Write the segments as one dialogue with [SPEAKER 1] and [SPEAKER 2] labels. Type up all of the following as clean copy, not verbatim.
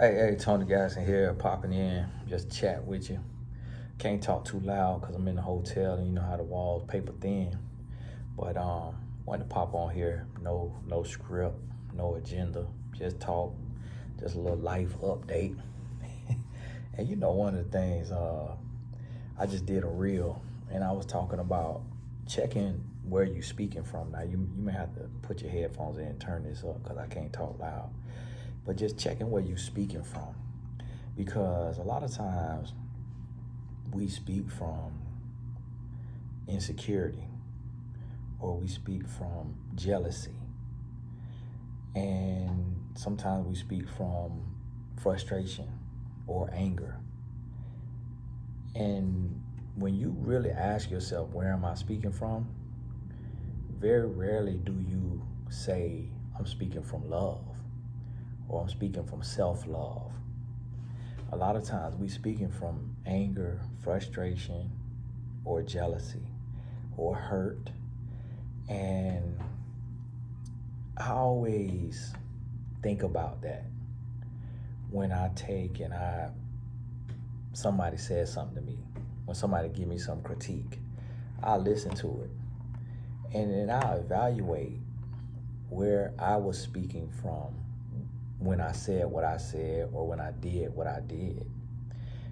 [SPEAKER 1] Hey, Tony Gasson here, popping in, just chat with you. Can't talk too loud because I'm in the hotel and you know how the walls paper thin. But wanted to pop on here, no script, no agenda, just talk, just a little life update. And you know one of the things, I just did a reel and I was talking about checking where you speaking from. Now you may have to put your headphones in and turn this up because I can't talk loud. But just checking where you speaking from, because a lot of times we speak from insecurity or we speak from jealousy, and sometimes we speak from frustration or anger. And when you really ask yourself, where am I speaking from? Very rarely do you say, I'm speaking from love, or I'm speaking from self-love. A lot of times we speaking from anger, frustration, or jealousy, or hurt. And I always think about that when somebody says something to me, when somebody give me some critique, I listen to it. And then I evaluate where I was speaking from when I said what I said or when I did what I did.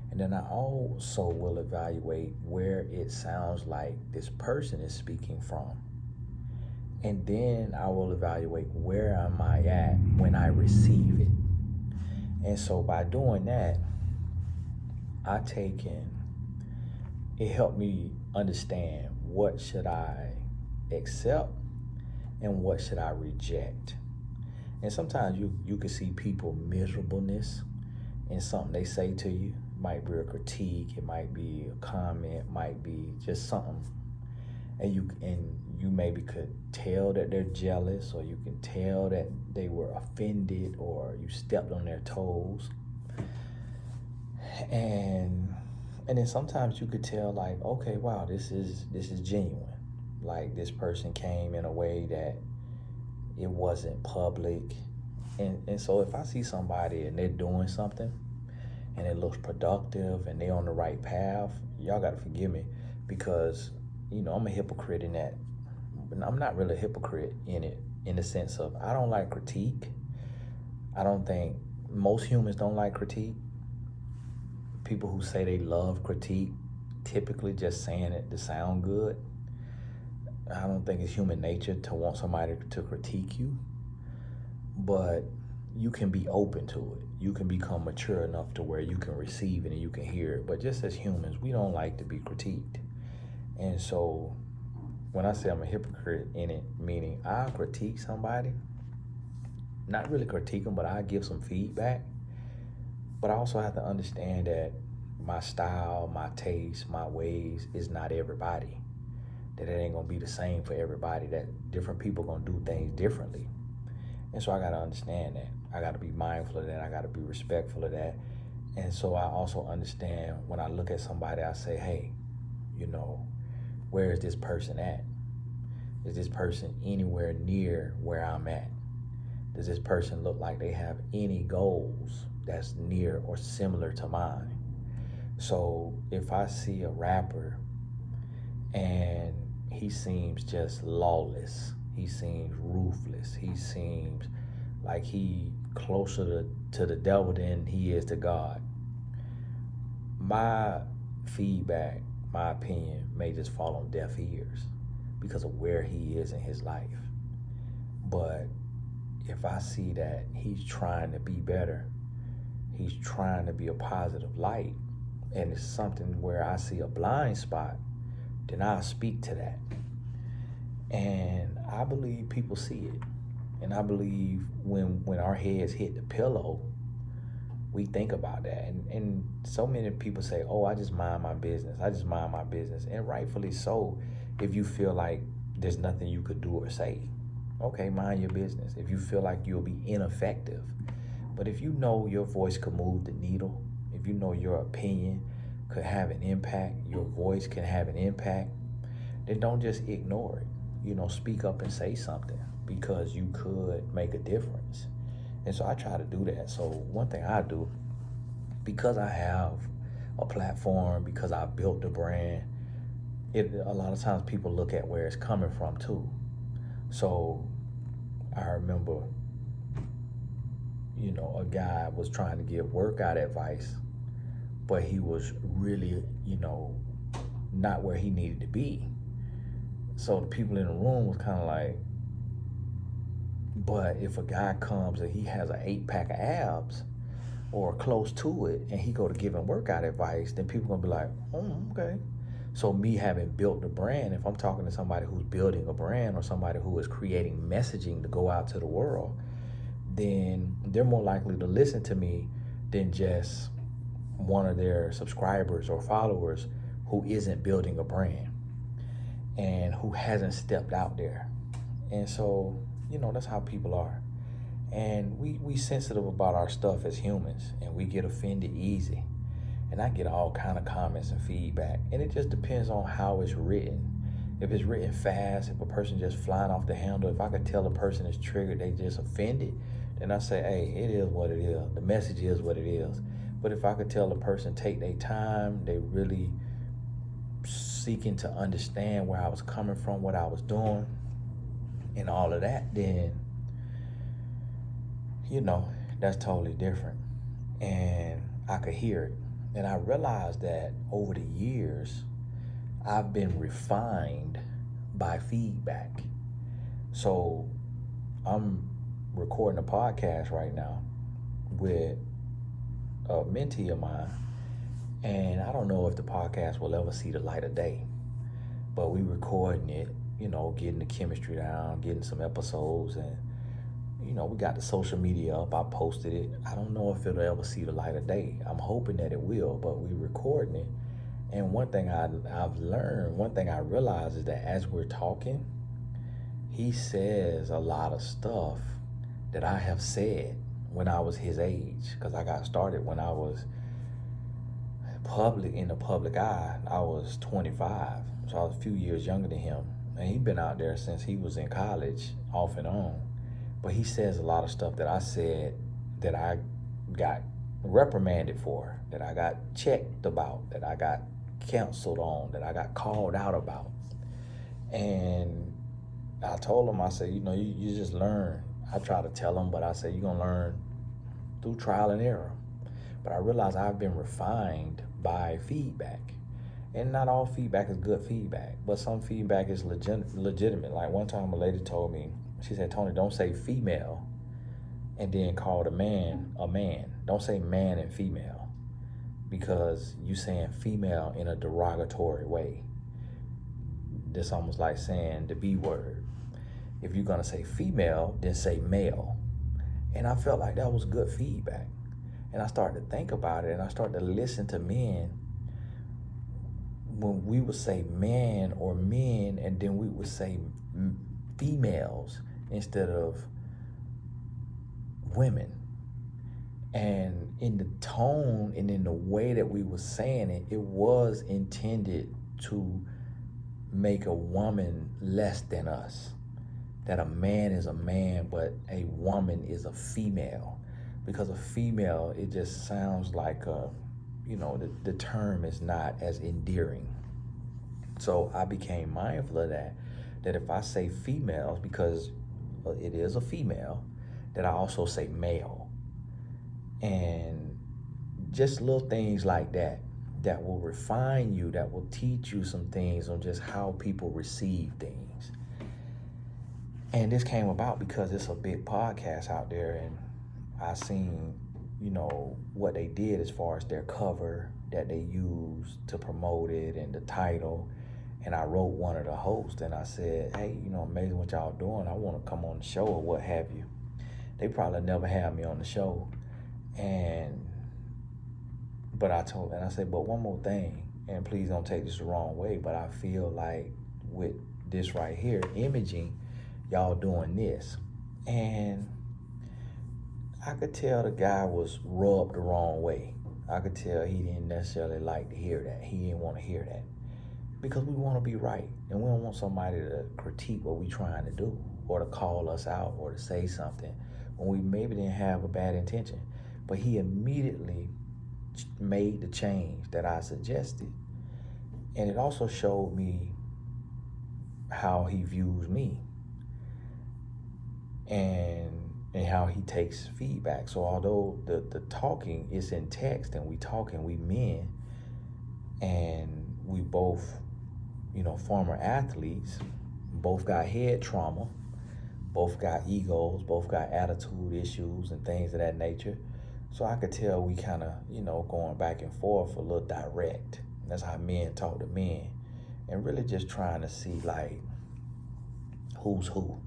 [SPEAKER 1] And then I also will evaluate where it sounds like this person is speaking from. And then I will evaluate where am I at when I receive it. And so by doing that, it helped me understand what should I accept and what should I reject. And sometimes you can see people miserableness in something they say to you. It might be a critique, it might be a comment, it might be just something. And you maybe could tell that they're jealous, or you can tell that they were offended, or you stepped on their toes. And then sometimes you could tell, like, okay, wow, this is genuine. Like, this person came in a way that it wasn't public. And so if I see somebody and they're doing something and it looks productive and they're on the right path, y'all got to forgive me, because, I'm a hypocrite in that. But I'm not really a hypocrite in the sense of I don't like critique. I don't think most humans don't like critique. People who say they love critique, typically just saying it to sound good. I don't think it's human nature to want somebody to critique you, but you can be open to it. You can become mature enough to where you can receive it and you can hear it. But just as humans, we don't like to be critiqued. And so when I say I'm a hypocrite in it, meaning I critique somebody, not really critique them, but I give some feedback. But I also have to understand that my style, my taste, my ways is not everybody. That it ain't gonna be the same for everybody, that different people gonna do things differently. And so I gotta understand that. I gotta be mindful of that. I gotta be respectful of that. And so I also understand when I look at somebody, I say, hey, where is this person at? Is this person anywhere near where I'm at? Does this person look like they have any goals that's near or similar to mine? So if I see a rapper and he seems just lawless, he seems ruthless, he seems like he closer to the devil than he is to God, my feedback, my opinion may just fall on deaf ears because of where he is in his life. But if I see that he's trying to be better, he's trying to be a positive light, and it's something where I see a blind spot, then I'll speak to that. And I believe people see it. And I believe when our heads hit the pillow, we think about that. And so many people say, oh, I just mind my business. I just mind my business. And rightfully so, if you feel like there's nothing you could do or say. Okay, mind your business. If you feel like you'll be ineffective. But if you know your voice could move the needle, if you know your opinion could have an impact, your voice can have an impact, then don't just ignore it. Speak up and say something, because you could make a difference. And so I try to do that. So one thing I do, because I have a platform, because I built the brand, a lot of times people look at where it's coming from too. So I remember, a guy was trying to give workout advice, but he was really, not where he needed to be. So the people in the room was kind of like, but if a guy comes and he has an 8-pack of abs or close to it, and he go to giving workout advice, then people gonna be like, oh, okay. So me having built the brand, if I'm talking to somebody who's building a brand or somebody who is creating messaging to go out to the world, then they're more likely to listen to me than just one of their subscribers or followers who isn't building a brand and who hasn't stepped out there. And so, that's how people are. And we sensitive about our stuff as humans, and we get offended easy. And I get all kind of comments and feedback, and it just depends on how it's written. If it's written fast, if a person just flying off the handle, if I could tell a person is triggered, they just offended, then I say, hey, it is what it is. The message is what it is. But if I could tell a person take their time, they really seeking to understand where I was coming from, what I was doing, and all of that, then, that's totally different. And I could hear it. And I realized that over the years, I've been refined by feedback. So I'm recording a podcast right now with a mentee of mine, and I don't know if the podcast will ever see the light of day, but we recording it, getting the chemistry down, getting some episodes, and we got the social media up. I posted it. I don't know if it'll ever see the light of day. I'm hoping that it will, but we recording it. And one thing I've learned, one thing I realized is that as we're talking, he says a lot of stuff that I have said when I was his age, because I got started when I was in the public eye. I was 25, so I was a few years younger than him. And he'd been out there since he was in college, off and on. But he says a lot of stuff that I said that I got reprimanded for, that I got checked about, that I got canceled on, that I got called out about. And I told him, I said, you just learn. I try to tell him, but I said, you're going to learn through trial and error. But I realized I've been refined by feedback. And not all feedback is good feedback, but some feedback is legitimate. Like one time a lady told me, she said, Tony, don't say female and then call the man a man. Don't say man and female, because you saying female in a derogatory way. That's almost like saying the B word. If you're going to say female, then say male. And I felt like that was good feedback. And I started to think about it, and I started to listen to men when we would say man or men, and then we would say females instead of women. And in the tone and in the way that we were saying it, it was intended to make a woman less than us. That a man is a man, but a woman is a female. Because a female, it just sounds like the term is not as endearing. So I became mindful of that if I say females, because it is a female, that I also say male. And just little things like that will refine you, that will teach you some things on just how people receive things. And this came about because it's a big podcast out there, and I seen, what they did as far as their cover that they used to promote it and the title. And I wrote one of the hosts and I said, hey, amazing what y'all doing. I want to come on the show or what have you. They probably never had me on the show. But I said, but one more thing, and please don't take this the wrong way, but I feel like with this right here, imaging, y'all doing this. And I could tell the guy was rubbed the wrong way. I could tell he didn't necessarily like to hear that. He didn't want to hear that. Because we want to be right. And we don't want somebody to critique what we're trying to do or to call us out or to say something. when we maybe didn't have a bad intention. But he immediately made the change that I suggested. And it also showed me how he views me and how he takes feedback. So although the talking is in text and we men, and we both, former athletes, both got head trauma, both got egos, both got attitude issues and things of that nature. So I could tell we kind of, going back and forth a little direct. That's how men talk to men. And really just trying to see, like, who's who.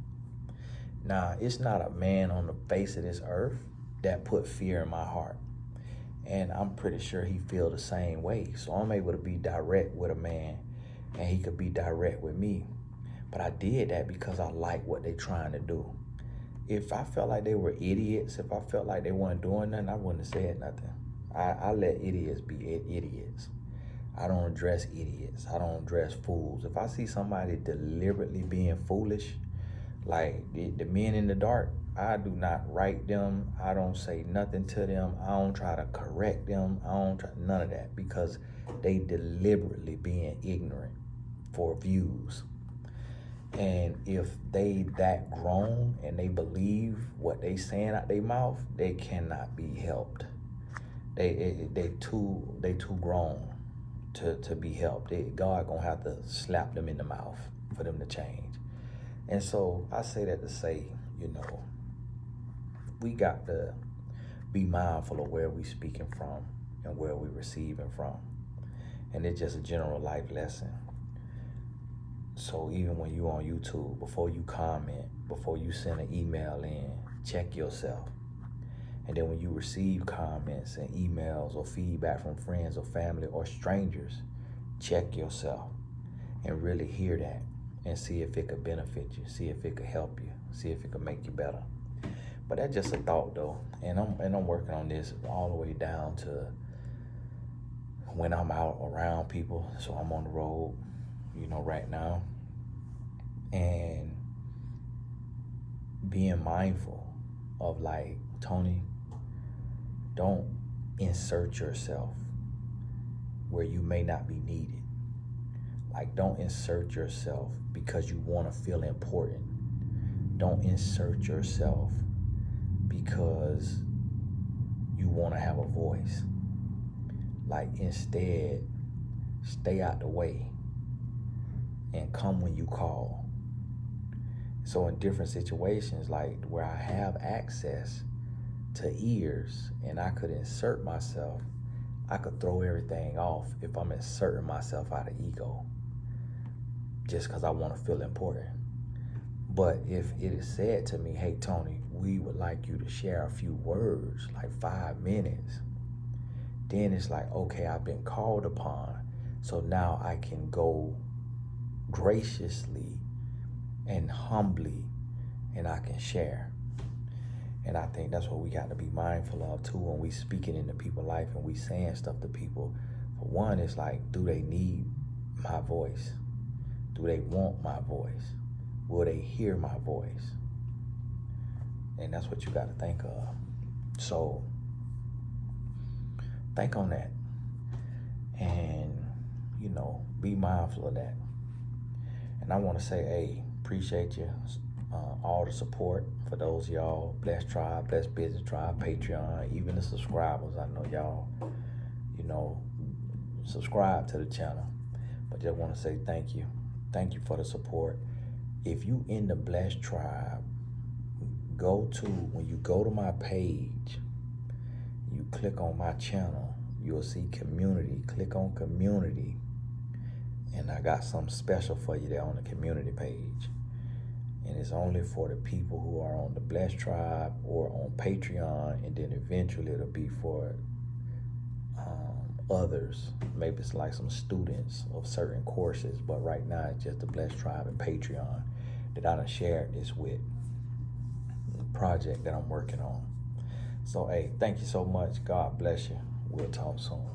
[SPEAKER 1] Now, it's not a man on the face of this earth that put fear in my heart. And I'm pretty sure he feels the same way. So I'm able to be direct with a man, and he could be direct with me. But I did that because I like what they're trying to do. If I felt like they were idiots, if I felt like they weren't doing nothing, I wouldn't have said nothing. I let idiots be idiots. I don't address idiots. I don't address fools. If I see somebody deliberately being foolish, like the men in the dark, I do not write them. I don't say nothing to them. I don't try to correct them. I don't try none of that, because they deliberately being ignorant for views. And if they that grown and they believe what they saying out their mouth, they cannot be helped. They too grown to be helped. God gonna have to slap them in the mouth for them to change. And so I say that to say, we got to be mindful of where we speaking from and where we receiving from. And it's just a general life lesson. So even when you on YouTube, before you comment, before you send an email in, check yourself. And then when you receive comments and emails or feedback from friends or family or strangers, check yourself and really hear that and see if it could benefit you, see if it could help you, see if it could make you better. But that's just a thought, though. And I'm working on this all the way down to when I'm out around people. So I'm on the road, right now. And being mindful of, like, Tony, don't insert yourself where you may not be needed. Like, don't insert yourself because you want to feel important. Don't insert yourself because you want to have a voice. Like, instead, stay out the way and come when you call. So in different situations, like where I have access to ears and I could insert myself, I could throw everything off if I'm inserting myself out of ego just because I want to feel important. But if it is said to me, hey, Tony, we would like you to share a few words, like 5 minutes, then it's like, okay, I've been called upon. So now I can go graciously and humbly, and I can share. And I think that's what we got to be mindful of too when we speaking into people's life and we saying stuff to people. For one, it's like, do they need my voice? Do they want my voice? Will they hear my voice? And that's what you got to think of. So think on that and, be mindful of that. And I want to say, hey, appreciate you, all the support for those of y'all, Blessed Tribe, Blessed Business Tribe, Patreon, even the subscribers. I know y'all, subscribe to the channel. But just want to say thank you. Thank you for the support. If you in the Blessed Tribe, when you go to my page, you click on my channel, you'll see community. Click on community. And I got something special for you there on the community page. And it's only for the people who are on the Blessed Tribe or on Patreon, and then eventually it'll be for others. Maybe it's like some students of certain courses, but right now it's just the Blessed Tribe and Patreon that I done shared this with, the project that I'm working on. So, hey, thank you so much. God bless you. We'll talk soon.